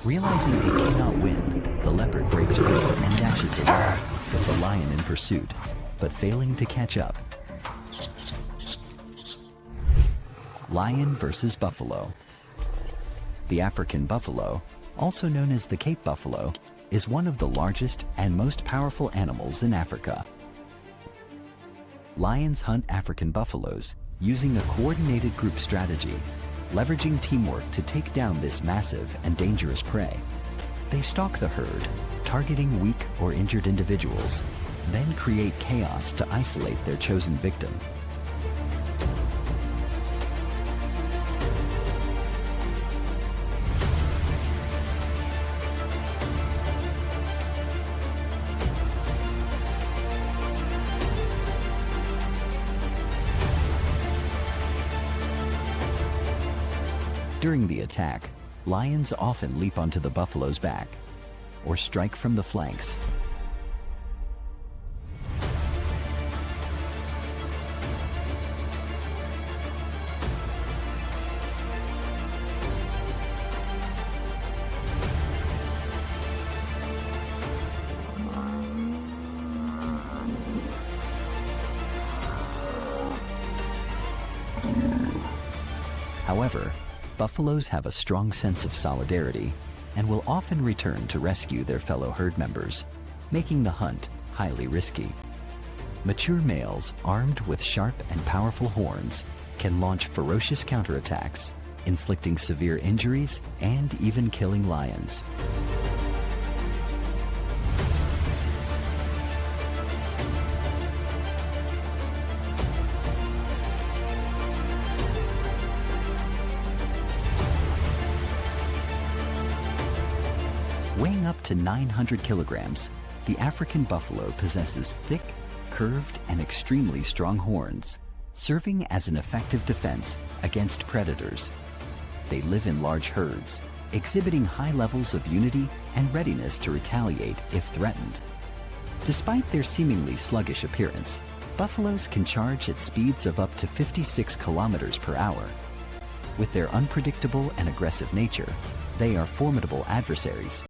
Realizing it cannot win, the leopard breaks free and dashes away, with the lion in pursuit, but failing to catch up. Lion versus buffalo. The African buffalo, also known as the Cape buffalo, is one of the largest and most powerful animals in Africa. Lions hunt African buffaloes using a coordinated group strategy, leveraging teamwork to take down this massive and dangerous prey. They stalk the herd, targeting weak or injured individuals, then create chaos to isolate their chosen victim. During the attack, lions often leap onto the buffalo's back or strike from the flanks. However, buffaloes have a strong sense of solidarity and will often return to rescue their fellow herd members, making the hunt highly risky. Mature males armed with sharp and powerful horns can launch ferocious counterattacks, inflicting severe injuries and even killing lions. Weighing up to 900 kilograms, the African buffalo possesses thick, curved, and extremely strong horns, serving as an effective defense against predators. They live in large herds, exhibiting high levels of unity and readiness to retaliate if threatened. Despite their seemingly sluggish appearance, buffaloes can charge at speeds of up to 56 kilometers per hour. With their unpredictable and aggressive nature, they are formidable adversaries.